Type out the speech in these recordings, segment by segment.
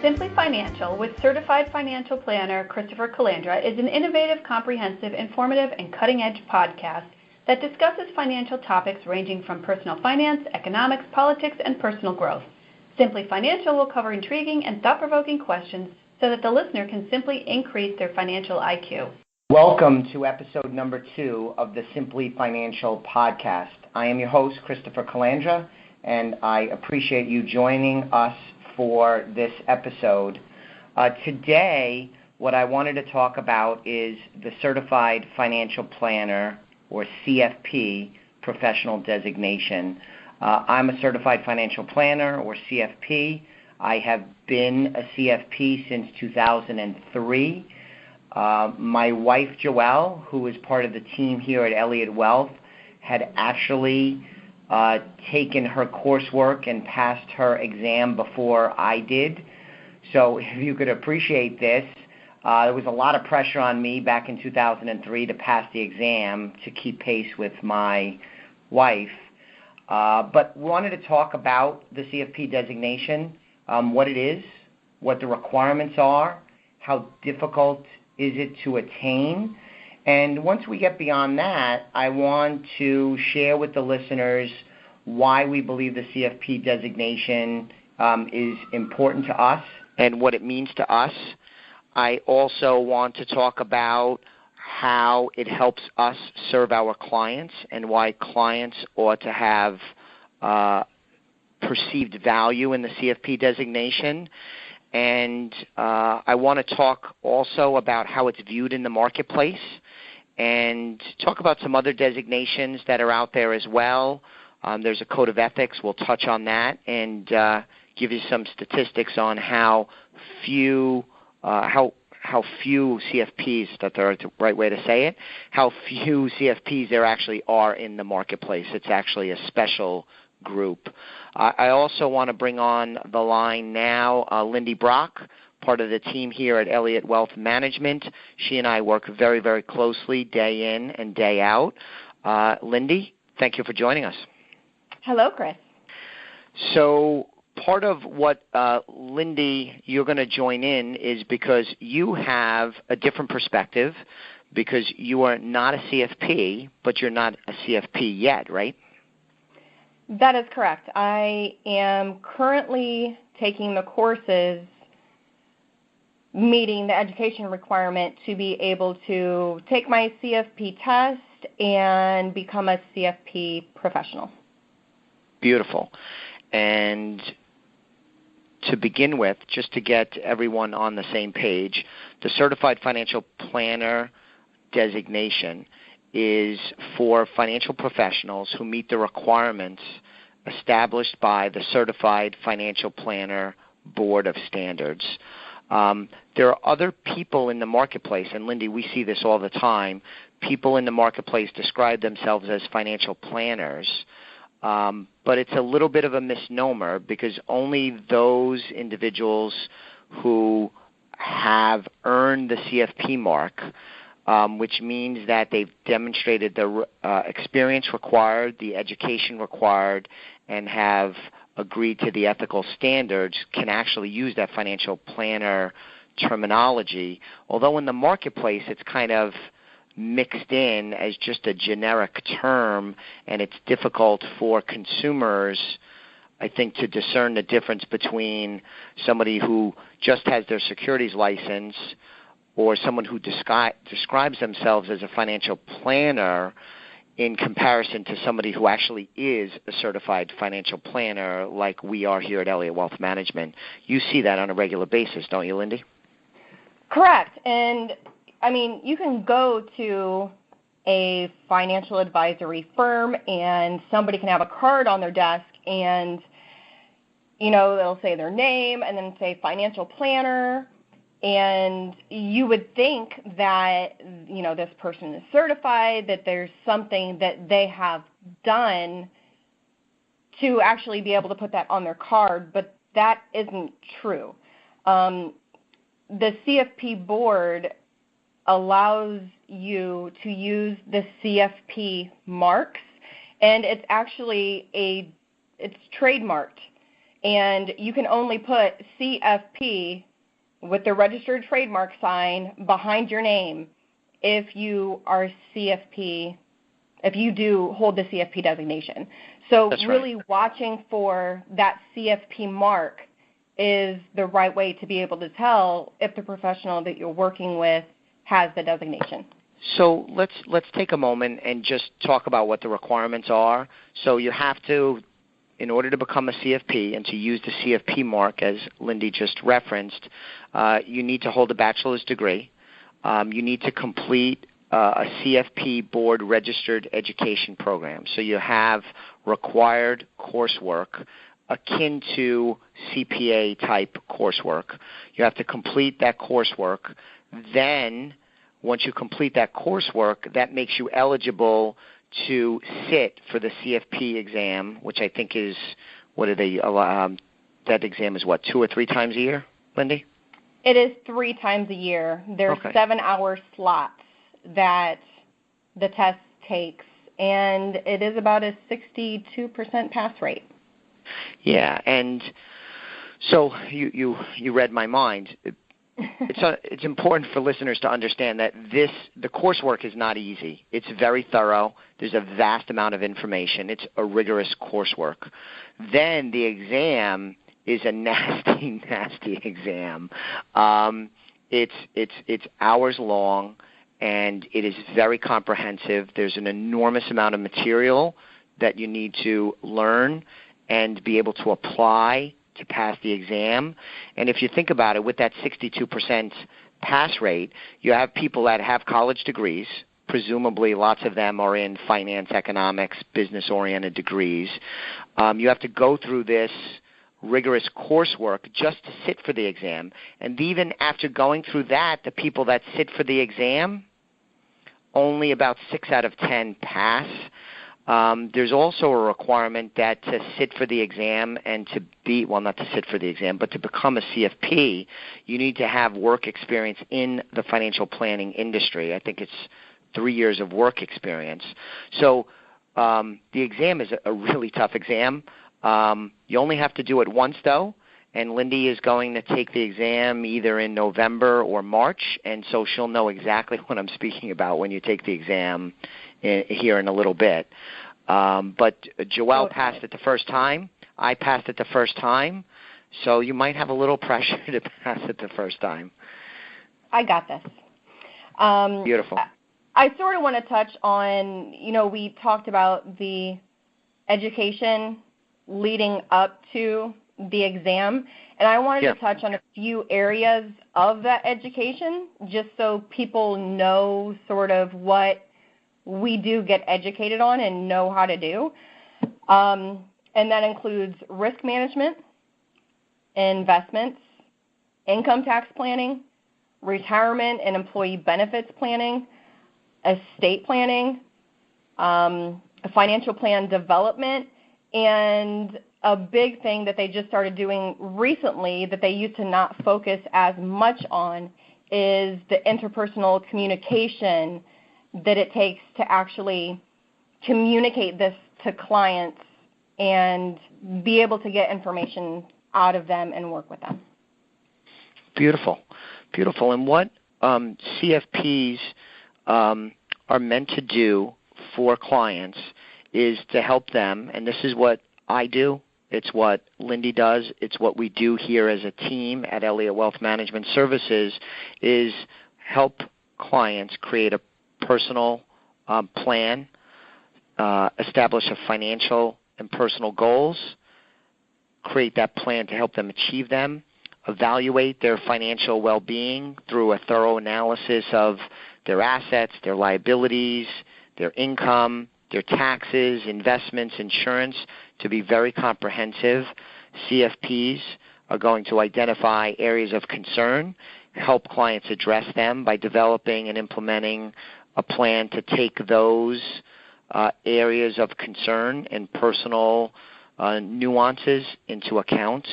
Simply Financial with Certified Financial Planner Christopher Calandra is an innovative, comprehensive, informative, and cutting-edge podcast that discusses financial topics ranging from personal finance, economics, politics, and personal growth. Simply Financial will cover intriguing and thought-provoking questions so that the listener can simply increase their financial IQ. Welcome to episode number 2 of the Simply Financial podcast. I am your host, Christopher Calandra, and I appreciate you joining us for this episode. Today, what I wanted to talk about is the Certified Financial Planner, or CFP, professional designation. I'm a Certified Financial Planner, or CFP. I have been a CFP since 2003. My wife, Joelle, who is part of the team here at Elliott Wealth, had actually taken her coursework and passed her exam before I did. So if you could appreciate this, there was a lot of pressure on me back in 2003 to pass the exam to keep pace with my wife. But we wanted to talk about the CFP designation, what it is, what the requirements are, how difficult is it to attain. And once we get beyond that, I want to share with the listeners why we believe the CFP designation is important to us and what it means to us. I also want to talk about how it helps us serve our clients and why clients ought to have perceived value in the CFP designation. And I want to talk also about how it's viewed in the marketplace and talk about some other designations that are out there as well. There's a code of ethics. We'll touch on that and give you some statistics on how few CFPs, that's the right way to say it, how few CFPs there actually are in the marketplace. It's actually a special group. I also want to bring on the line now Lindy Brock, part of the team here at Elliott Wealth Management. She and I work very, very closely day in and day out. Lindy, thank you for joining us. Hello, Chris. So part of what, Lindy, you're going to join in is because you have a different perspective because you are not a CFP, but you're not a CFP yet, right? That is correct. I am currently taking the courses meeting the education requirement to be able to take my CFP test and become a CFP professional. Beautiful. And to begin with, just to get everyone on the same page, the Certified Financial Planner designation is for financial professionals who meet the requirements established by the Certified Financial Planner Board of Standards. There are other people in the marketplace, and Lindy, we see this all the time. People in the marketplace describe themselves as financial planners, but it's a little bit of a misnomer because only those individuals who have earned the CFP mark, which means that they've demonstrated the experience required, the education required, and have agreed to the ethical standards, can actually use that financial planner terminology. Although in the marketplace it's kind of mixed in as just a generic term, and it's difficult for consumers, I think, to discern the difference between somebody who just has their securities license or someone who describes themselves as a financial planner in comparison to somebody who actually is a certified financial planner like we are here at Elliott Wealth Management. You see that on a regular basis, don't you, Lindy? Correct. And, I mean, you can go to a financial advisory firm and somebody can have a card on their desk and, you know, they'll say their name and then say financial planner. And you would think that, you know, this person is certified, that there's something that they have done to actually be able to put that on their card, but that isn't true. The CFP board allows you to use the CFP marks, and it's actually it's trademarked. and you can only put CFP with the registered trademark sign behind your name if you are CFP, if you do hold the CFP designation. So That's really right. watching for that CFP mark is the right way to be able to tell if the professional that you're working with has the designation. So let's take a moment and just talk about what the requirements are. So you have to, in order to become a CFP and to use the CFP mark, as Lindy just referenced, you need to hold a bachelor's degree. You need to complete a CFP board registered education program. So you have required coursework akin to CPA type coursework. You have to complete that coursework. Then once you complete that coursework, that makes you eligible to sit for the CFP exam, which I think is, what are they, that exam is what, 2 or 3 times a year, Lindy? It is 3 times a year. There's 7-hour slots that the test takes, and it is about a 62% pass rate. Yeah, and so you read my mind. It's important for listeners to understand that the coursework is not easy. It's very thorough. There's a vast amount of information. It's a rigorous coursework. Then the exam is a nasty, nasty exam. It's hours long, and it is very comprehensive. There's an enormous amount of material that you need to learn and be able to apply to pass the exam. And if you think about it, with that 62% pass rate, you have people that have college degrees. Presumably lots of them are in finance, economics, business-oriented degrees. You have to go through this rigorous coursework just to sit for the exam. And even after going through that, the people that sit for the exam, only about 6 out of 10 pass. There's also a requirement that to sit for the exam and to be, well, not to sit for the exam, but to become a CFP, you need to have work experience in the financial planning industry. I think it's 3 years of work experience. So the exam is a really tough exam. You only have to do it once, though, and Lindy is going to take the exam either in November or March, and so she'll know exactly what I'm speaking about when you take the exam here in a little bit. But Joelle passed it the first time. I passed it the first time, so you might have a little pressure to pass it the first time. I got this. Beautiful. I sort of want to touch on, we talked about the education leading up to the exam, and I wanted to touch on a few areas of that education just so people know sort of what we do get educated on and know how to do. And that includes risk management, investments, income tax planning, retirement and employee benefits planning, estate planning, financial plan development, and a big thing that they just started doing recently that they used to not focus as much on is the interpersonal communication that it takes to actually communicate this to clients and be able to get information out of them and work with them. Beautiful. Beautiful. And what CFPs are meant to do for clients is to help them, and this is what I do, it's what Lindy does, it's what we do here as a team at Elliott Wealth Management Services, is help clients create a personal plan, establish a financial and personal goals, create that plan to help them achieve them, evaluate their financial well-being through a thorough analysis of their assets, their liabilities, their income, their taxes, investments, insurance, to be very comprehensive. CFPs are going to identify areas of concern, help clients address them by developing and implementing a plan to take those areas of concern and personal nuances into account.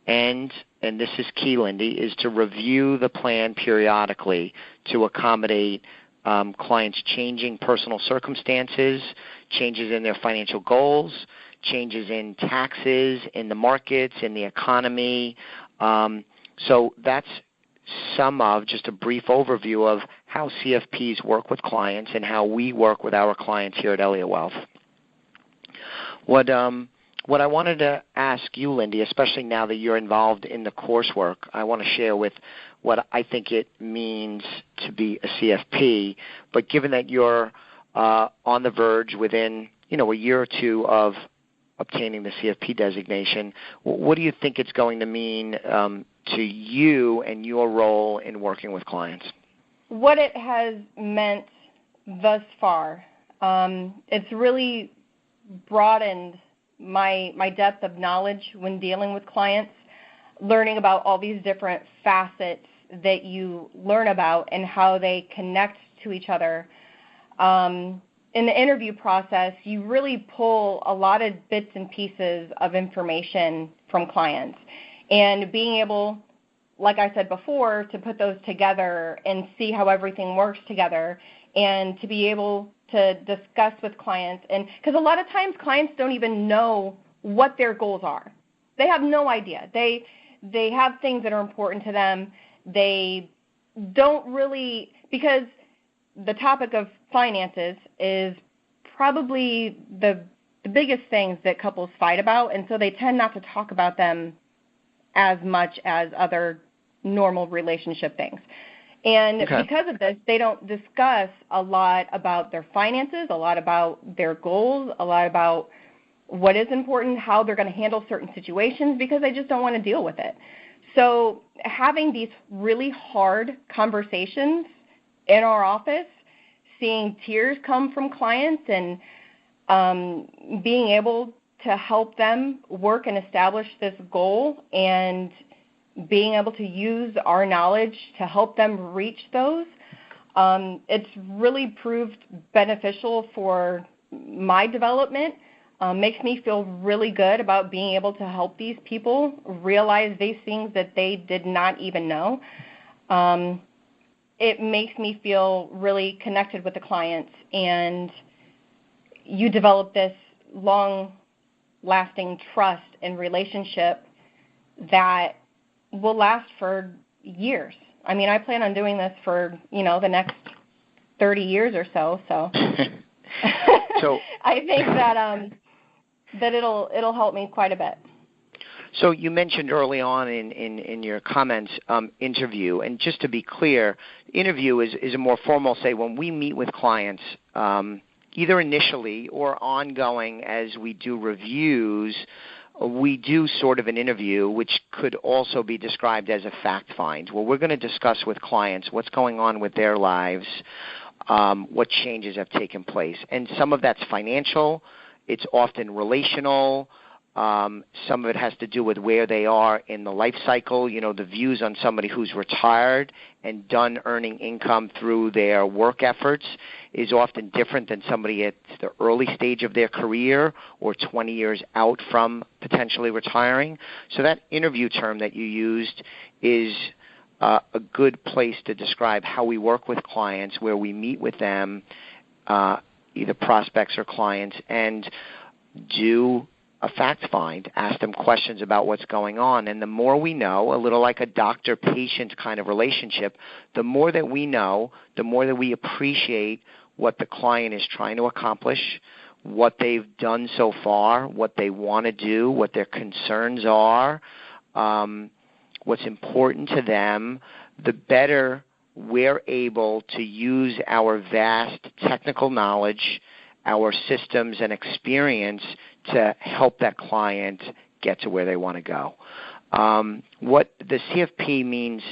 And this is key, Lindy, is to review the plan periodically to accommodate clients' changing personal circumstances, changes in their financial goals, changes in taxes, in the markets, in the economy. So that's just a brief overview of how CFPs work with clients and how we work with our clients here at Elliott Wealth. What I wanted to ask you, Lindy, especially now that you're involved in the coursework, I want to share with what I think it means to be a CFP. But given that you're on the verge within a year or two of obtaining the CFP designation, what do you think it's going to mean to you and your role in working with clients? What it has meant thus far, it's really broadened my depth of knowledge when dealing with clients, learning about all these different facets that you learn about and how they connect to each other. In the interview process, you really pull a lot of bits and pieces of information from clients. And being able, like I said before, to put those together and see how everything works together, and to be able to discuss with clients. And because a lot of times clients don't even know what their goals are. They have no idea. They have things that are important to them. They don't really, because the topic of finances is probably the biggest things that couples fight about, and so they tend not to talk about them as much as other normal relationship things. And because of this, they don't discuss a lot about their finances, a lot about their goals, a lot about what is important, how they're going to handle certain situations, because they just don't want to deal with it. So having these really hard conversations in our office, seeing tears come from clients, and being able to help them work and establish this goal, and being able to use our knowledge to help them reach those, it's really proved beneficial for my development. Makes me feel really good about being able to help these people realize these things that they did not even know. It makes me feel really connected with the clients, and you develop this long-lasting trust and relationship that will last for years. I mean, I plan on doing this for, the next 30 years or so. So I think that it'll help me quite a bit. So you mentioned early on in your comments interview, and just to be clear, interview is a more formal, say, when we meet with clients, either initially or ongoing as we do reviews, we do sort of an interview, which could also be described as a fact find, where we're going to discuss with clients what's going on with their lives, what changes have taken place. And some of that's financial. It's often relational. Some of it has to do with where they are in the life cycle. The views on somebody who's retired and done earning income through their work efforts is often different than somebody at the early stage of their career or 20 years out from potentially retiring. So that interview term that you used is a good place to describe how we work with clients, where we meet with them, either prospects or clients, and do a fact find, ask them questions about what's going on. And the more we know, a little like a doctor-patient kind of relationship, the more that we know, the more that we appreciate what the client is trying to accomplish, what they've done so far, what they want to do, what their concerns are, what's important to them, the better we're able to use our vast technical knowledge, our systems and experience to help that client get to where they want to go. What the CFP means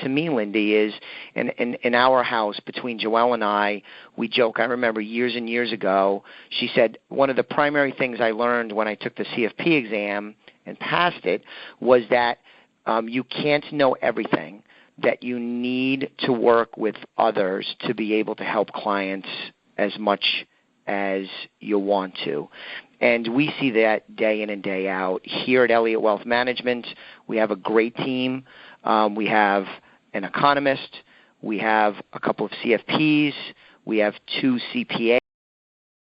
to me, Lindy, is in our house, between Joelle and I, we joke. I remember years and years ago, she said, one of the primary things I learned when I took the CFP exam and passed it was that you can't know everything, that you need to work with others to be able to help clients as much as you want to. And we see that day in and day out. Here at Elliott Wealth Management, we have a great team. We have an economist, We have a couple of CFPs. We have 2 CPAs.